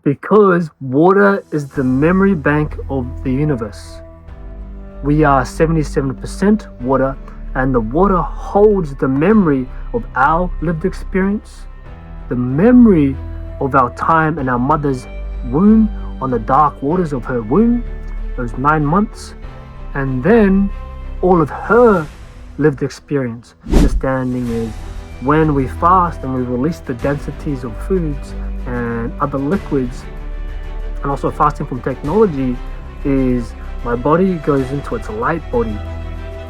Because water is the memory bank of the universe. We are 77% water, and the water holds the memory of our lived experience, the memory of our time in our mother's womb, on the dark waters of her womb, those 9 months, and then all of her lived experience. Understanding is when we fast and we release the densities of foods and other liquids, and also fasting from technology, is my body goes into its light body.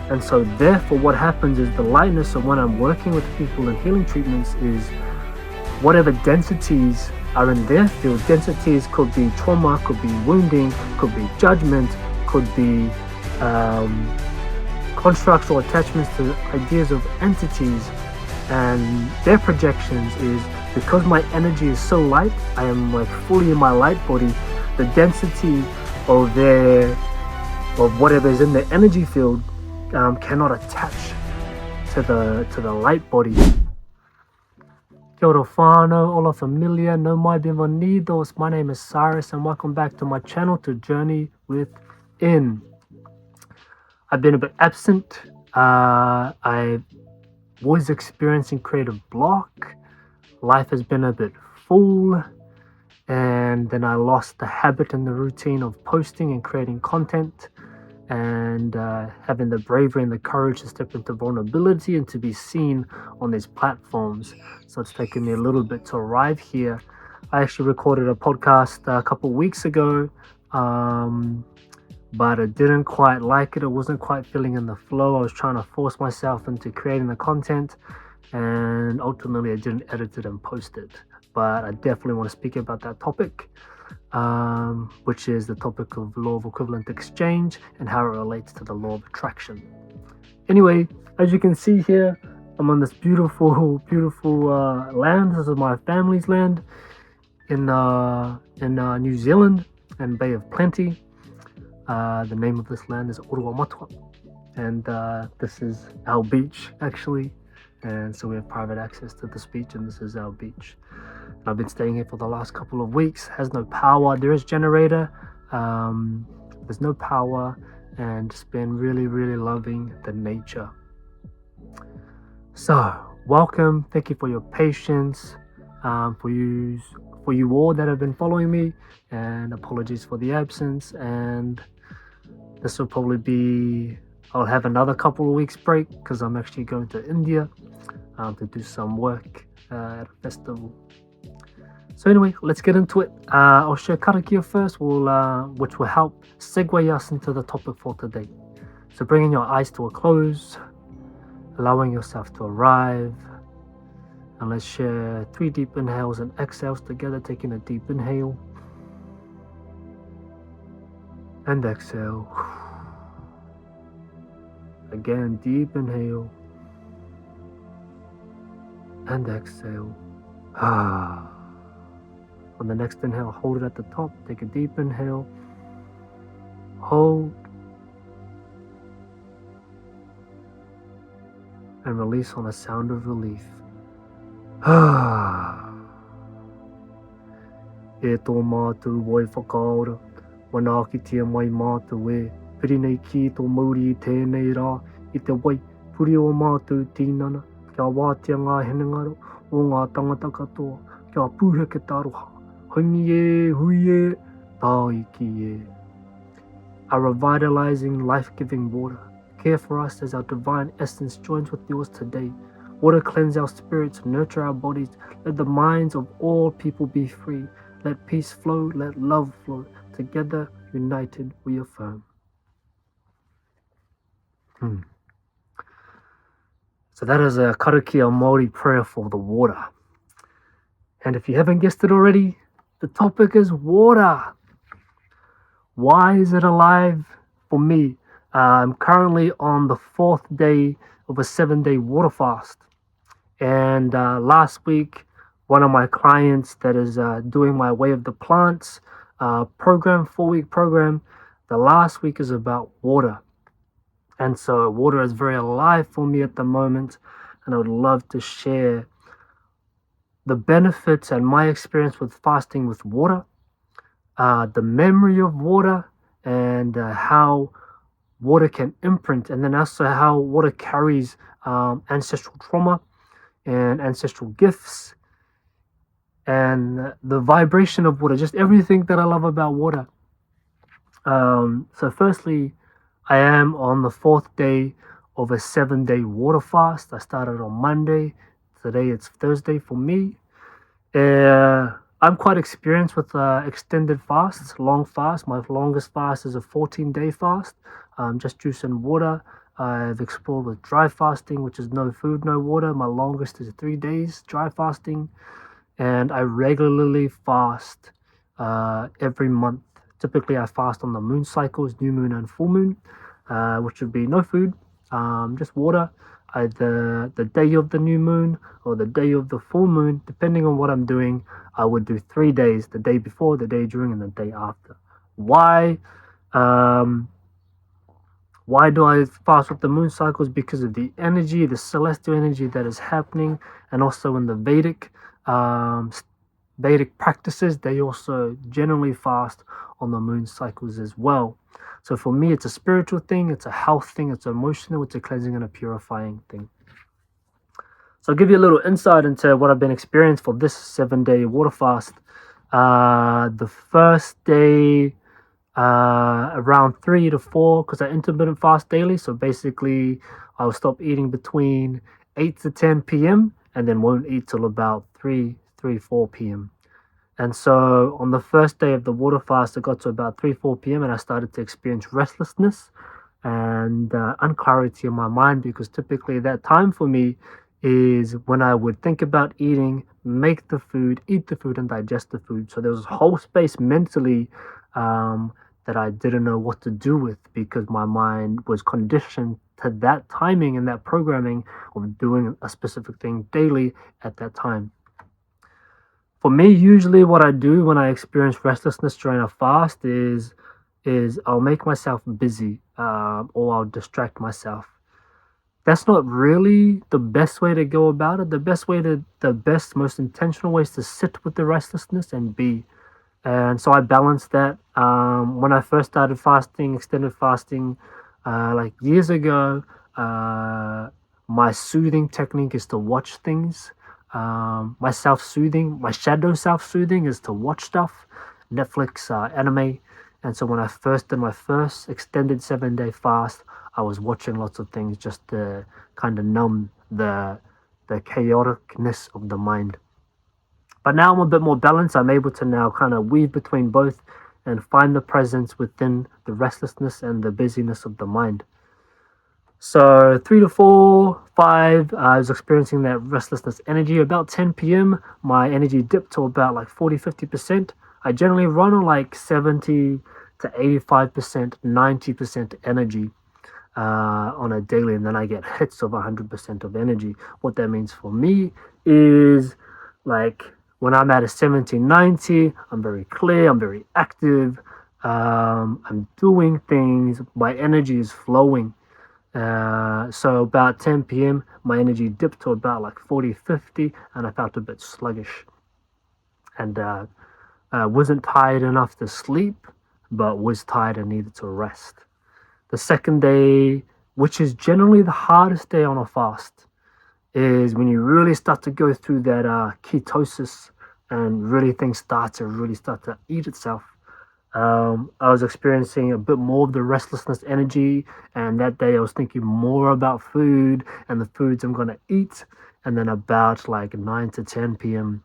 And so therefore what happens is the lightness of when I'm working with people in healing treatments is whatever densities are in their field. Densities could be trauma, could be wounding, could be judgment, could be constructs or attachments to ideas of entities and their projections. Is because my energy is so light, I am like fully in my light body, the density of whatever is in the energy field cannot attach to the light body. Kia ora whānau, ola familia, no mai bienvenidos. My name is Cyrus and welcome back to my channel to journey within. I've been a bit absent. I was experiencing creative block. Life has been a bit full, and then I lost the habit and the routine of posting and creating content, and having the bravery and the courage to step into vulnerability and to be seen on these platforms. So it's taken me a little bit to arrive here. I actually recorded a podcast a couple of weeks ago, but I didn't quite like it. I wasn't quite feeling in the flow. I was trying to force myself into creating the content, and ultimately I didn't edit it and post it. But I definitely want to speak about that topic, which is the topic of law of equivalent exchange and how it relates to the law of attraction. Anyway, as you can see here, I'm on this beautiful land. This is my family's land in New Zealand and Bay of Plenty. The name of this land is Oruamatua, and this is our beach actually, and so we have private access to this beach, and this is our beach. I've been staying here for the last couple of weeks. Has no power. There is generator. There's no power, and just been really loving the nature. So welcome. Thank you for your patience. For you all that have been following me, and apologies for the absence. And this will probably be, I'll have another couple of weeks break because I'm actually going to India to do some work at a festival. So anyway, let's get into it. I'll share karakia first, which will help segue us into the topic for today. So bringing your eyes to a close, allowing yourself to arrive, and let's share 3 deep inhales and exhales together, taking a deep inhale and exhale. Again, deep inhale and exhale. On the next inhale, hold it at the top. Take a deep inhale, hold, and release on a sound of relief. E tō mātou wai whakaora, wana ki tia mai mātou e, piri nei ki tō mauri I tēnei rā, I te wai, puri o mātou tīnana, kia wātia ngā henengaro, o ngā tangata katoa, kia pūheke taroha, hongi e, hui e, tāi ki e. A revitalizing, life-giving water, care for us as our divine essence joins with yours today. Water cleanse our spirits, nurture our bodies, let the minds of all people be free. Let peace flow, let love flow. Together, united, we affirm. So that is a karakia Māori prayer for the water. And if you haven't guessed it already, the topic is water. Why is it alive for me? I'm currently on the 4th day of a 7-day water fast. And last week, one of my clients that is doing my Way of the Plants program, 4-week program, the last week is about water. And so water is very alive for me at the moment, and I would love to share the benefits and my experience with fasting with water, the memory of water, and how water can imprint, and then also how water carries ancestral trauma and ancestral gifts, and the vibration of water, just everything that I love about water. So firstly, I am on the fourth day of a 7-day water fast. I started on Monday. Today it's Thursday for me. I'm quite experienced with extended fasts, long fasts. My longest fast is a 14-day fast, just juice and water. I've explored with dry fasting, which is no food, no water. My longest is 3 days dry fasting, and I regularly fast every month. Typically, I fast on the moon cycles, new moon and full moon, which would be no food, just water. Either the day of the new moon or the day of the full moon, depending on what I'm doing. I would do 3 days: the day before, the day during, and the day after. Why? Um, why do I fast with the moon cycles? Because of the energy, the celestial energy that is happening, and also in the Vedic practices, they also generally fast on the moon cycles as well. So for me, it's a spiritual thing, it's a health thing, it's emotional, it's a cleansing and a purifying thing. So I'll give you a little insight into what I've been experiencing for this 7-day water fast. The first day, around 3 to 4, because I intermittent fast daily. So basically, I'll stop eating between 8 to 10 p.m. and then won't eat till about 4 p.m. And so on the first day of the water fast, I got to about 4 p.m. and I started to experience restlessness and unclarity in my mind, because typically that time for me is when I would think about eating, make the food, eat the food, and digest the food. So there was a whole space mentally that I didn't know what to do with, because my mind was conditioned to that timing and that programming of doing a specific thing daily at that time. For me, usually what I do when I experience restlessness during a fast is I'll make myself busy, or I'll distract myself. That's not really the best way to go about it. The best, most intentional way is to sit with the restlessness and be. And so I balanced that. When I first started fasting, extended fasting, like years ago, my soothing technique is to watch things. My self-soothing, my shadow self-soothing is to watch stuff, Netflix, anime. And so when I first did my first extended 7-day fast, I was watching lots of things just to kind of numb the chaoticness of the mind. But now I'm a bit more balanced. I'm able to now kind of weave between both and find the presence within the restlessness and the busyness of the mind. So 3 to 4, 5, I was experiencing that restlessness energy. About 10 p.m., my energy dipped to about like 40-50%. I generally run on like 70 to 85%, 90% energy on a daily, and then I get hits of 100% of energy. What that means for me is like when I'm at a 70, 90, I'm very clear, I'm very active, I'm doing things, my energy is flowing. So about 10 p.m., my energy dipped to about like 40-50, and I felt a bit sluggish. And wasn't tired enough to sleep, but was tired and needed to rest. The second day, which is generally the hardest day on a fast, is when you really start to go through that ketosis and really things start to eat itself. I was experiencing a bit more of the restlessness energy, and that day I was thinking more about food and the foods I'm going to eat. And then about like 9 to 10 p.m.,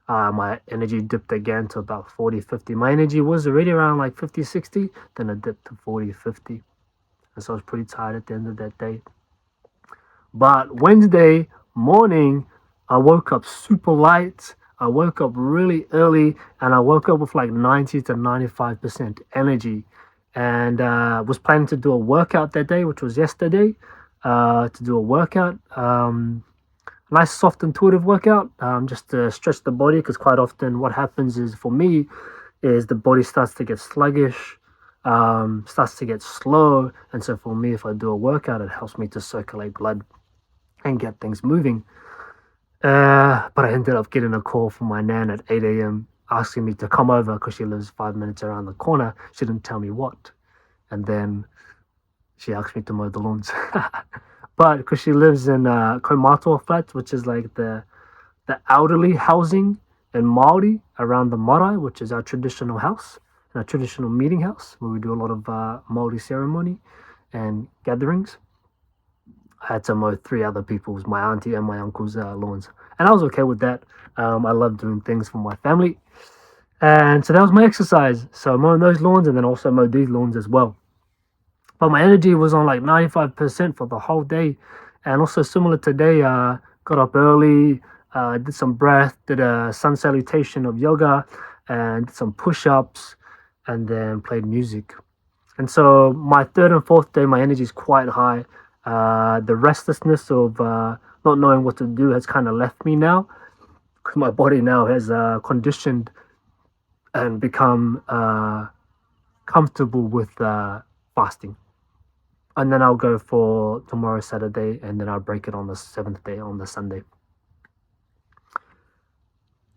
my energy dipped again to about 40-50. My energy was already around like 50-60, then it dipped to 40-50. And so I was pretty tired at the end of that day. But Wednesday morning, I woke up super light. I woke up really early, and I woke up with like 90 to 95% energy, and was planning to do a workout that day, which was yesterday, to do a workout. Nice, soft, intuitive workout, just to stretch the body, because quite often what happens is, for me, is the body starts to get sluggish, starts to get slow. And so for me, if I do a workout, it helps me to circulate blood and get things moving. But I ended up getting a call from my nan at 8 a.m. asking me to come over because she lives 5 minutes around the corner. She didn't tell me what. And then she asked me to mow the lawns. But because she lives in Komato flats, which is like the elderly housing in Maori around the marae, which is our traditional house and our traditional meeting house where we do a lot of Maori ceremony and gatherings. I had to mow 3 other people's, my auntie and my uncle's lawns, and I was okay with that. I love doing things for my family, and so that was my exercise. So mowing those lawns, and then also mowed these lawns as well. But my energy was on like 95% for the whole day, and also similar today. Got up early, did some breath, did a sun salutation of yoga, and did some push-ups, and then played music. And so my third and fourth day, my energy is quite high. The restlessness of not knowing what to do has kind of left me now, because my body now has conditioned and become comfortable with fasting. And then I'll go for tomorrow, Saturday, and then I'll break it on the 7th day, on the Sunday.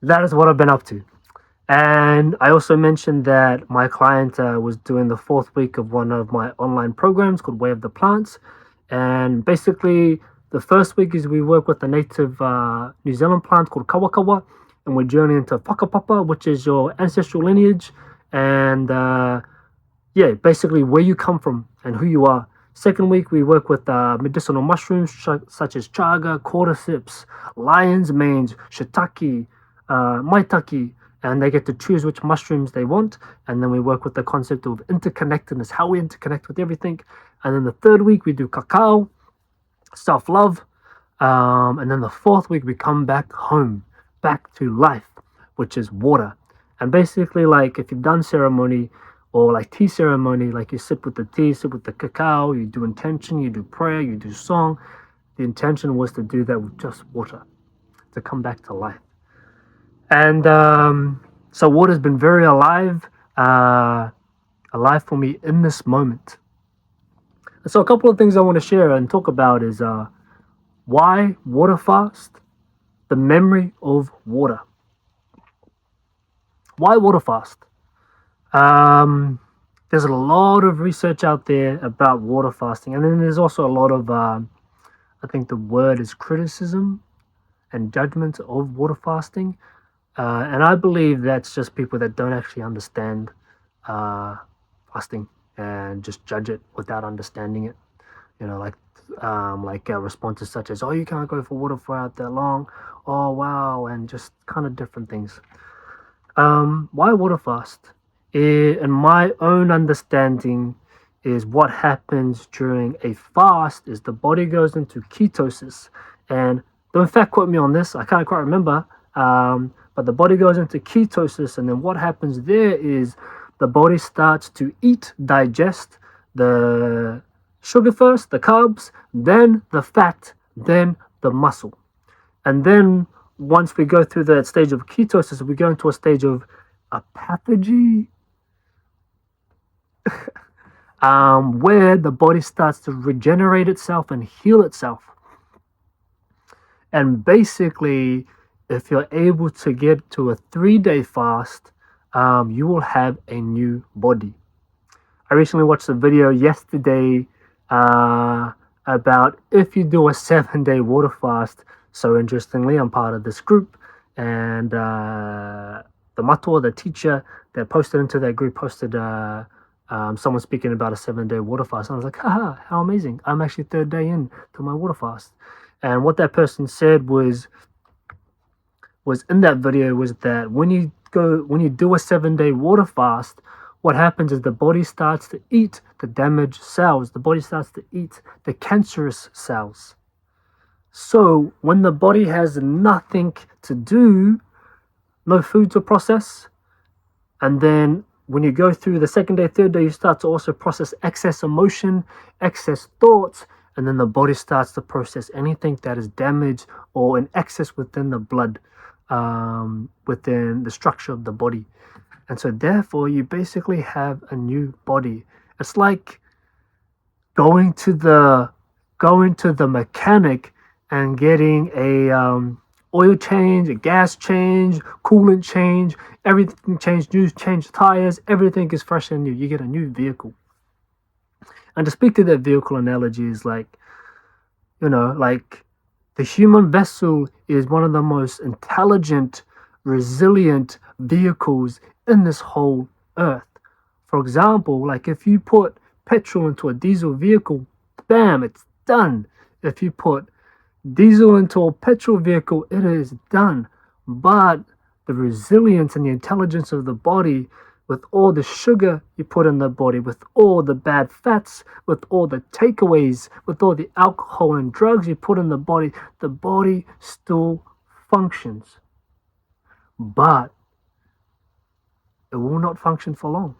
That is what I've been up to. And I also mentioned that my client was doing the 4th week of one of my online programs called Way of the Plants. And basically, the first week is we work with a native New Zealand plant called kawakawa, and we're journeying into whakapapa, which is your ancestral lineage, and basically where you come from and who you are. Second week, we work with medicinal mushrooms such as chaga, cordyceps, lion's mange, shiitake, maitake, and they get to choose which mushrooms they want. And then we work with the concept of interconnectedness, how we interconnect with everything. And then the third week, we do cacao, self-love. And then the 4th week, we come back home, back to life, which is water. And basically, like if you've done ceremony or like tea ceremony, like you sip with the tea, sip with the cacao, you do intention, you do prayer, you do song. The intention was to do that with just water, to come back to life. And so water's been very alive for me in this moment. So a couple of things I want to share and talk about is why water fast, the memory of water. Why water fast? There's a lot of research out there about water fasting, and then there's also a lot of, I think the word is criticism and judgment of water fasting. And I believe that's just people that don't actually understand fasting and just judge it without understanding it. You know, like responses such as, "Oh, you can't go for water for out that long." "Oh, wow," and just kind of different things. Why water fast? In my own understanding, is what happens during a fast is the body goes into ketosis, and don't fact quote me on this. I can't quite remember. But the body goes into ketosis, and then what happens there is the body starts to eat, digest the sugar first, the carbs, then the fat, then the muscle. And then once we go through that stage of ketosis, we go into a stage of apathy, where the body starts to regenerate itself and heal itself. And basically, if you're able to get to a 3-day fast, you will have a new body. I recently watched a video yesterday about if you do a 7-day water fast. So interestingly, I'm part of this group, and the matua, the teacher that posted into that group, posted someone speaking about a 7-day water fast. And I was like, haha, how amazing. I'm actually 3rd day in to my water fast. And what that person said was in that video was that when you do a 7-day water fast, what happens is the body starts to eat the damaged cells. The body starts to eat the cancerous cells. So when the body has nothing to do, no food to process, and then when you go through the 2nd day, 3rd day, you start to also process excess emotion, excess thoughts, and then the body starts to process anything that is damaged or in excess within the blood, within the structure of the body. And so therefore you basically have a new body. It's like going to the mechanic and getting a oil change, a gas change, coolant change, everything changed, new change tires, everything is fresh and new. You get a new vehicle. And to speak to that vehicle analogy is like, like the human vessel is one of the most intelligent, resilient vehicles in this whole earth. For example, like if you put petrol into a diesel vehicle, bam, it's done. If you put diesel into a petrol vehicle, it is done. But the resilience and the intelligence of the body, with all the sugar you put in the body, with all the bad fats, with all the takeaways, with all the alcohol and drugs you put in the body still functions. But it will not function for long.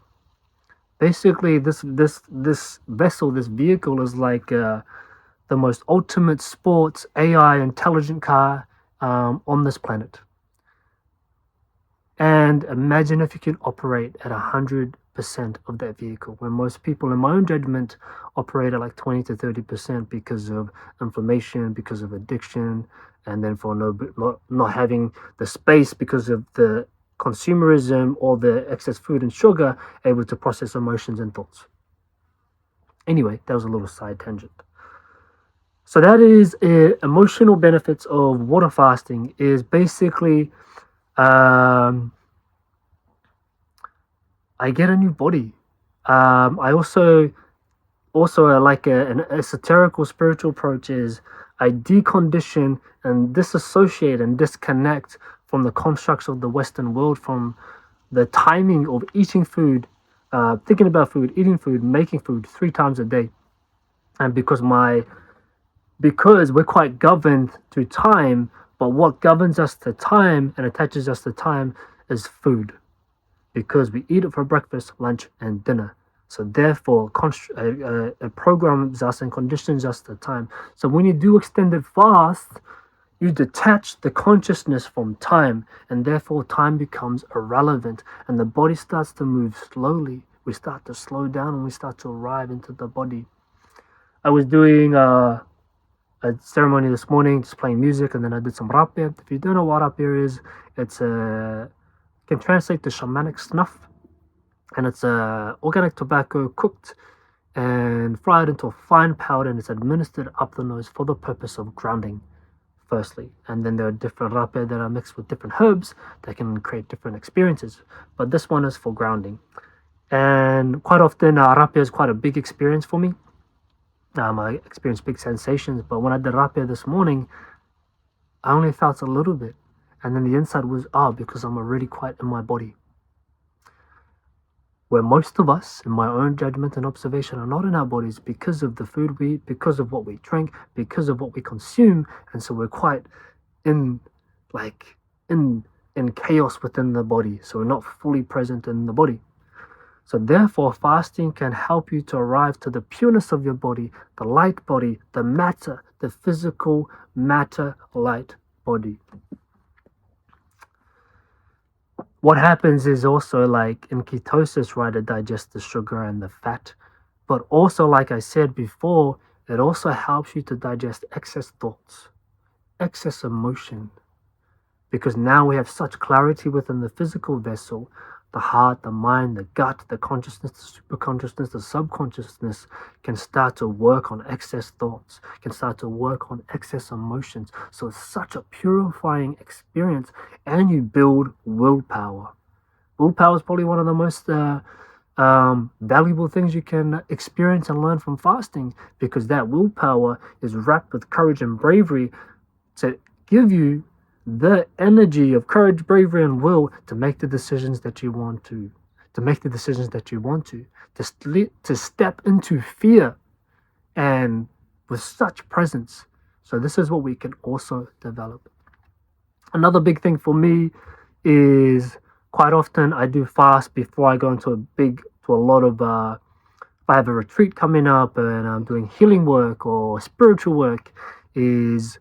Basically, this vessel, this vehicle is like the most ultimate sports AI intelligent car on this planet. And imagine if you can operate at 100% of that vehicle, when most people, in my own judgment, operate at like 20 to 30% because of inflammation, because of addiction, and then for not having the space because of the consumerism or the excess food and sugar, able to process emotions and thoughts. Anyway, that was a little side tangent. So that is emotional benefits of water fasting is basically I get a new body. I also like an esoterical spiritual approach is I decondition and disassociate and disconnect from the constructs of the Western world, from the timing of eating food, thinking about food, eating food, making food 3 times a day. And because we're quite governed through time, but what governs us to time and attaches us to time is food, because we eat it for breakfast, lunch, and dinner. So therefore, it programs us and conditions us to time. So when you do extended fast, you detach the consciousness from time, and therefore time becomes irrelevant, and the body starts to move slowly. We start to slow down, and we start to arrive into the body. I was doing a ceremony this morning, just playing music, and then I did some rapé. If you don't know what rapé is, it's can translate to shamanic snuff, and it's organic tobacco cooked and fried into a fine powder, and it's administered up the nose for the purpose of grounding, firstly. And then there are different rapé that are mixed with different herbs that can create different experiences, but this one is for grounding. And quite often rapé is quite a big experience for me. I experience big sensations, but when I did rapé this morning, I only felt a little bit, and then the inside was because I'm already quite in my body. Where most of us, in my own judgment and observation, are not in our bodies because of the food we eat, because of what we drink, because of what we consume, and so we're quite in chaos within the body, so we're not fully present in the body. So therefore, fasting can help you to arrive to the pureness of your body, the light body, the matter, the physical matter light body. What happens is also, like in ketosis, right, it digests the sugar and the fat. But also, like I said before, it also helps you to digest excess thoughts, excess emotion. Because now we have such clarity within the physical vessel, the heart, the mind, the gut, the consciousness, the superconsciousness, the subconsciousness can start to work on excess thoughts, can start to work on excess emotions. So it's such a purifying experience, and you build willpower. Willpower is probably one of the most valuable things you can experience and learn from fasting, because that willpower is wrapped with courage and bravery to give you the energy of courage, bravery, and will to make the decisions that you want to step into fear and with such presence. So this is what we can also develop. Another big thing for me is quite often I do fast before I go into a lot of if I have a retreat coming up and I'm doing healing work or spiritual work, is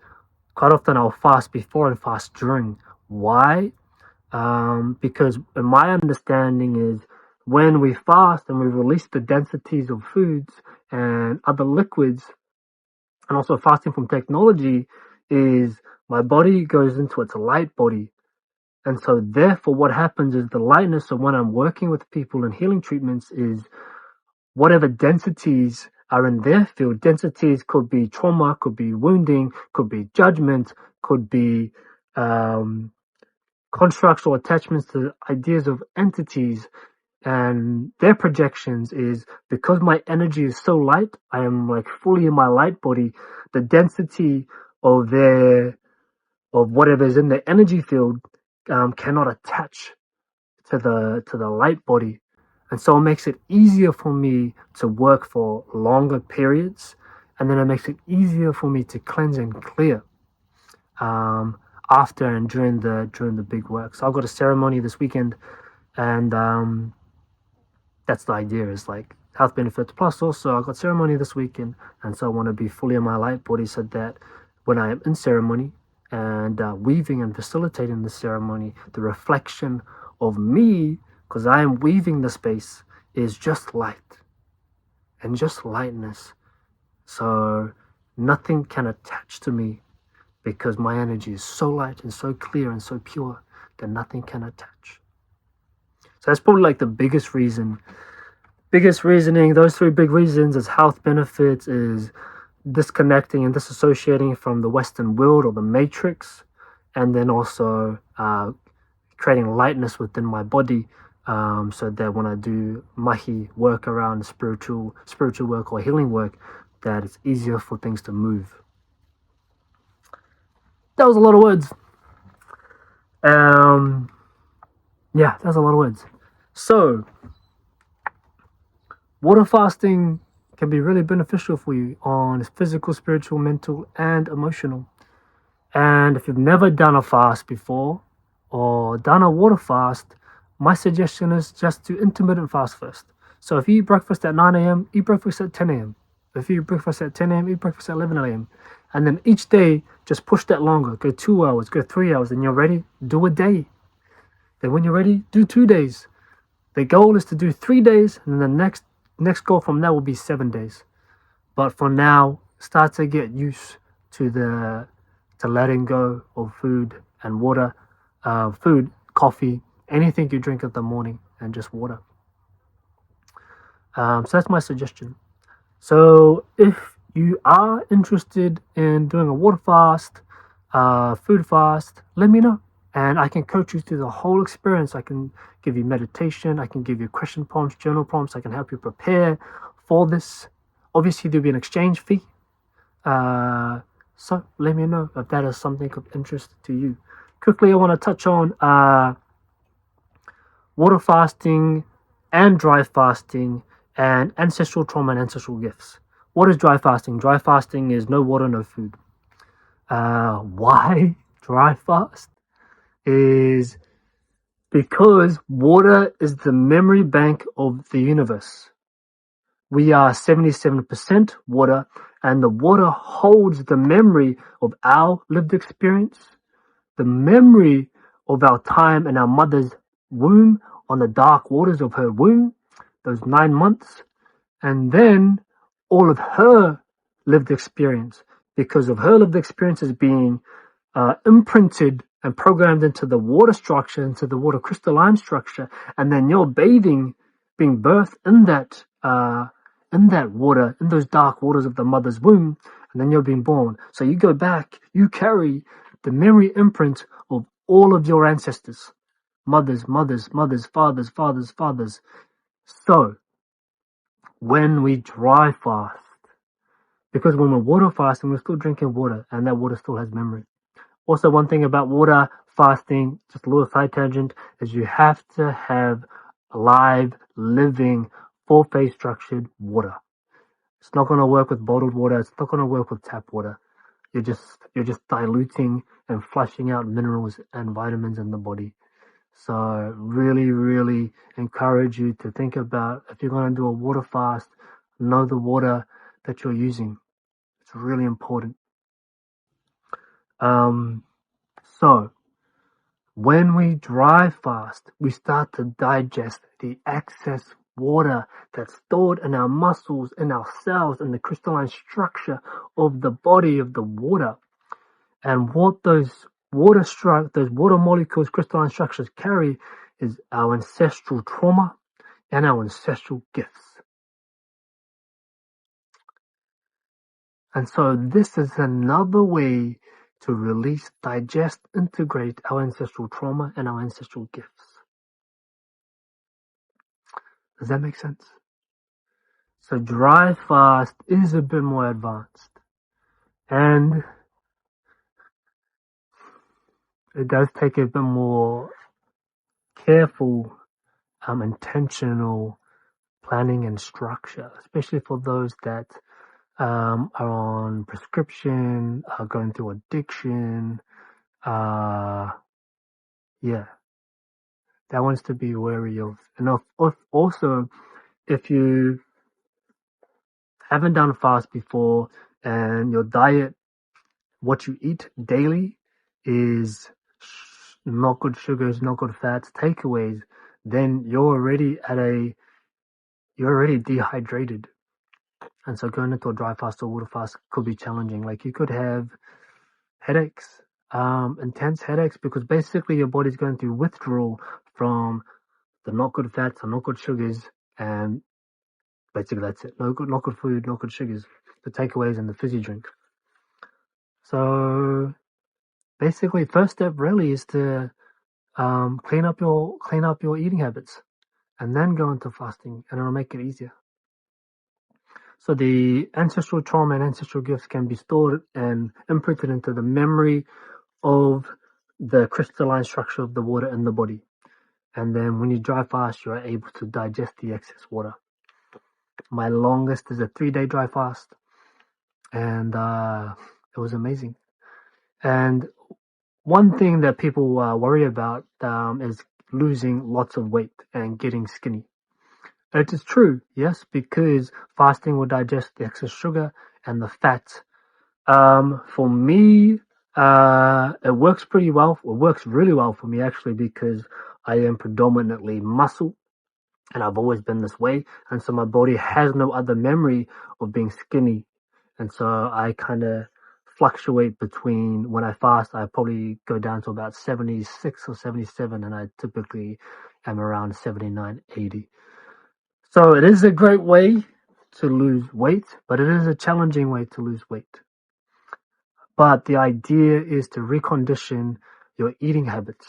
quite often I'll fast before and fast during. Why? Because in my understanding is when we fast and we release the densities of foods and other liquids, and also fasting from technology, is My body goes into its light body. And so therefore what happens is the lightness of when I'm working with people in healing treatments is whatever densities are in their field. Densities could be trauma, could be wounding, could be judgment, could be constructs or attachments to ideas of entities and their projections is because my energy is so light, I am like fully in my light body, the density of whatever is in the energy field cannot attach to the light body. And so it makes it easier for me to work for longer periods, and then it makes it easier for me to cleanse and clear after and during the big work. So I've got a ceremony this weekend, and that's the idea, is like health benefits. Plus also I've got ceremony this weekend, and so I want to be fully in my light body so that when I am in ceremony and weaving and facilitating the ceremony, the reflection of me, because I am weaving the space, is just light and just lightness. So nothing can attach to me because my energy is so light and so clear and so pure that nothing can attach. So that's probably like the biggest reasoning. Those three big reasons is health benefits, is disconnecting and disassociating from the Western world or the matrix, and then also creating lightness within my body, so that when I do mahi work around spiritual work or healing work, that it's easier for things to move. That was a lot of words. Yeah, that's a lot of words. So water fasting can be really beneficial for you on physical, spiritual, mental, and emotional. And if you've never done a fast before or done a water fast, my suggestion is just to intermittent fast first. So if you eat breakfast at 9 a.m., eat breakfast at 10 a.m. If you eat breakfast at 10 a.m., eat breakfast at 11 a.m. And then each day, just push that longer. Go 2 hours, go 3 hours, and you're ready, do a day. Then when you're ready, do 2 days. The goal is to do 3 days, and then the next goal from that will be 7 days. But for now, start to get used to letting go of food and water, food, coffee, anything you drink in the morning, and just water. So that's my suggestion. So if you are interested in doing a water fast, food fast, let me know. And I can coach you through the whole experience. I can give you meditation. I can give you question prompts, journal prompts. I can help you prepare for this. Obviously, there'll be an exchange fee. So let me know if that is something of interest to you. Quickly, I want to touch on water fasting and dry fasting and ancestral trauma and ancestral gifts. What is dry fasting? Dry fasting is no water, no food. Why dry fast? Is because water is the memory bank of the universe. We are 77% water, and the water holds the memory of our lived experience, the memory of our time in our mother's womb, on the dark waters of her womb, those 9 months, and then all of her lived experience, because of her lived experiences being imprinted and programmed into the water structure, into the water crystalline structure, and then you're being birthed in that water, in those dark waters of the mother's womb, and then you're being born. So you go back, you carry the memory imprint of all of your ancestors, mothers, fathers. So when we dry fast, because when we're water fasting, we're still drinking water, and that water still has memory. Also, one thing about water fasting, just a little side tangent, is you have to have live, living, full-phase structured water. It's not going to work with bottled water. It's not going to work with tap water. You're just diluting and flushing out minerals and vitamins in the body. So really, really encourage you to think about, if you're going to do a water fast, know the water that you're using. It's really important. So when we dry fast, we start to digest the excess water that's stored in our muscles, in our cells, in the crystalline structure of the body of the water. And what those water molecules, crystalline structures carry is our ancestral trauma and our ancestral gifts. And so this is another way to release, digest, integrate our ancestral trauma and our ancestral gifts. Does that make sense? So dry fast is a bit more advanced. And it does take a bit more careful, intentional planning and structure, especially for those that are on prescription, are going through addiction. Yeah, that one's to be wary of. And also, if you haven't done fast before and your diet, what you eat daily is not good sugars, not good fats, takeaways, then you're already dehydrated. And so going into a dry fast or water fast could be challenging. Like you could have headaches, intense headaches, because basically your body's going through withdrawal from the not good fats and not good sugars, and basically that's it. Not good food, not good sugars, the takeaways and the fizzy drink. So basically, first step really is to clean up your eating habits, and then go into fasting, and it'll make it easier. So the ancestral trauma and ancestral gifts can be stored and imprinted into the memory of the crystalline structure of the water in the body. And then when you dry fast, you are able to digest the excess water. My longest is a 3-day dry fast, and it was amazing. And one thing that people worry about is losing lots of weight and getting skinny. It is true, yes, because fasting will digest the excess sugar and the fats. For me, it works pretty well. It works really well for me, actually, because I am predominantly muscle, and I've always been this way. And so my body has no other memory of being skinny. And so I kind of fluctuate between, when I fast, I probably go down to about 76 or 77, and I typically am around 79, 80. So it is a great way to lose weight, but it is a challenging way to lose weight. But the idea is to recondition your eating habits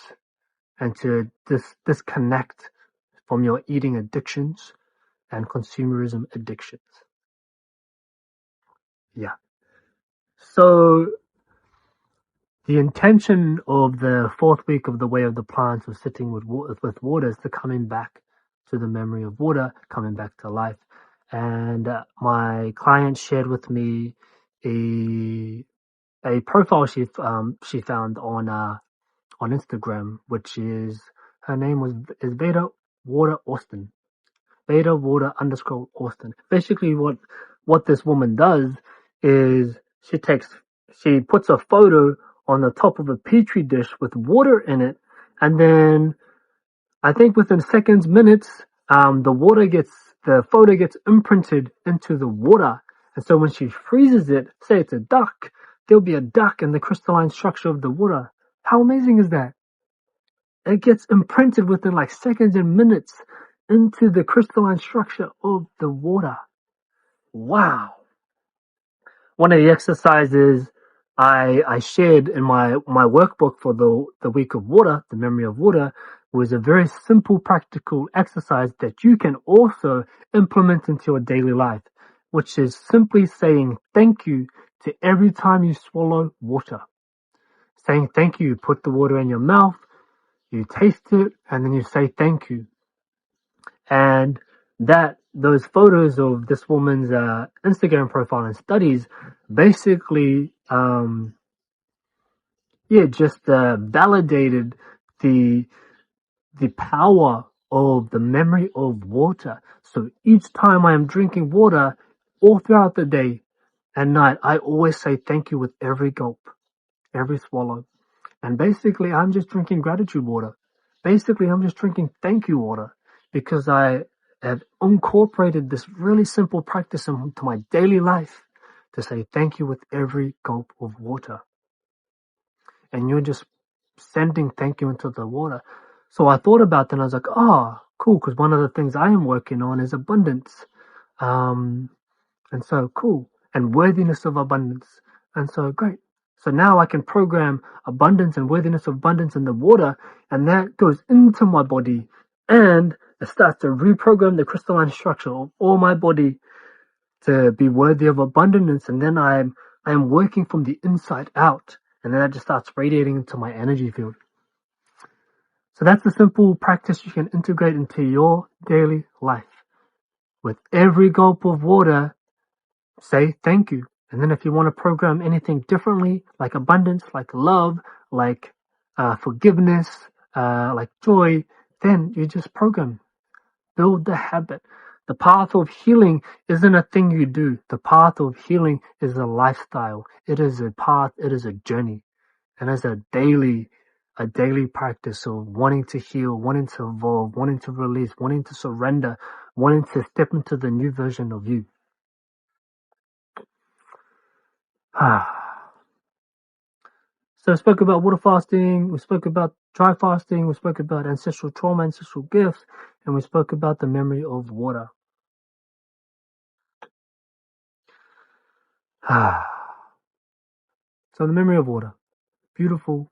and to disconnect from your eating addictions and consumerism addictions. Yeah. So the intention of the 4th week of the Way of the Plants of sitting with water is to coming back to the memory of water, coming back to life. And my client shared with me a profile she found on Instagram, which is, her name is Beta Water Austin. Beta Water _ Austin. Basically, what this woman does is she puts a photo on the top of a petri dish with water in it, and then I think within seconds, minutes, the photo gets imprinted into the water. And so when she freezes it, say it's a duck, there'll be a duck in the crystalline structure of the water. How amazing is that? It gets imprinted within like seconds and minutes into the crystalline structure of the water. Wow. One of the exercises I shared in my workbook for the week of water, the memory of water, was a very simple, practical exercise that you can also implement into your daily life, which is simply saying thank you to every time you swallow water. Saying thank you, you put the water in your mouth, you taste it, and then you say thank you. And those photos of this woman's Instagram profile and studies basically just validated the power of the memory of water. So each time I am drinking water, all throughout the day and night, I always say thank you with every gulp, every swallow. And basically, I'm just drinking gratitude water. Basically, I'm just drinking thank you water, because I have incorporated this really simple practice into my daily life to say thank you with every gulp of water. and you're just sending thank you into the water. So I thought about that and I was like, oh, cool, because one of the things I am working on is abundance. And so cool. And worthiness of abundance. And so great. So now I can program abundance and worthiness of abundance in the water, and that goes into my body and it starts to reprogram the crystalline structure of all my body to be worthy of abundance. And then I am working from the inside out, and then that just starts radiating into my energy field. So that's the simple practice you can integrate into your daily life. With every gulp of water, say thank you. And then if you want to program anything differently, like abundance, like love, like forgiveness, like joy, then you just program. Build the habit. The path of healing isn't a thing you do. The path of healing is a lifestyle. It is a path. It is a journey. And it's a daily practice of wanting to heal, wanting to evolve, wanting to release, wanting to surrender, wanting to step into the new version of you. So we spoke about water fasting, we spoke about dry fasting, we spoke about ancestral trauma, ancestral gifts, and we spoke about the memory of water. So the memory of water. Beautiful,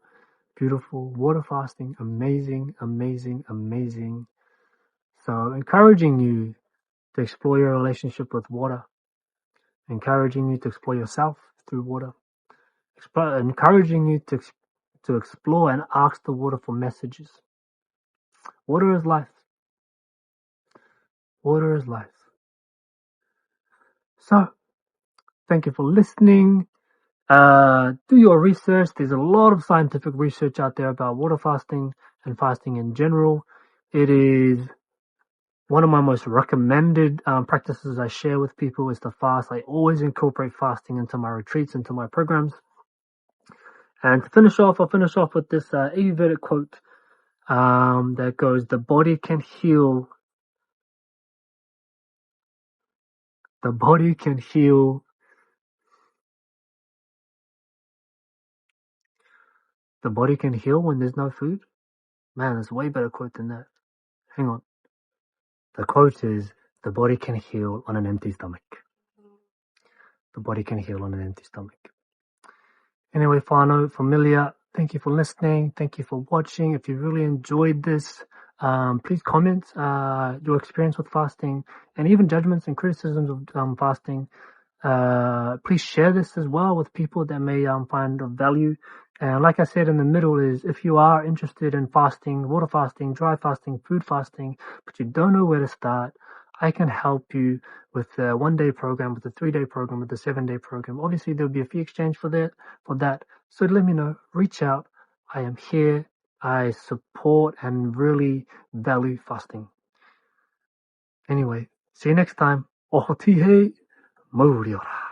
beautiful. Water fasting, amazing, amazing, amazing. So encouraging you to explore your relationship with water. Encouraging you to explore yourself through water. Encouraging you to explore and ask the water for messages. Water is life. Water is life. So, thank you for listening. Do your research. There's a lot of scientific research out there about water fasting and fasting in general. It is one of my most recommended practices I share with people is to fast. I always incorporate fasting into my retreats, into my programs. And to finish off, I'll finish off with this Ayurvedic quote that goes, the body can heal. The body can heal. The body can heal when there's no food. Man, there's a way better quote than that. Hang on. The quote is, the body can heal on an empty stomach. The body can heal on an empty stomach. Anyway, whānau, familia, thank you for listening. Thank you for watching. If you really enjoyed this, please comment your experience with fasting and even judgments and criticisms of fasting. Please share this as well with people that may find of value. And like I said in the middle is, if you are interested in fasting, water fasting, dry fasting, food fasting, but you don't know where to start, I can help you with a 1-day program, with a 3-day program, with a 7-day program. Obviously, there'll be a fee exchange for that. So let me know. Reach out. I am here. I support and really value fasting. Anyway, see you next time. Ohotihe Mauriora.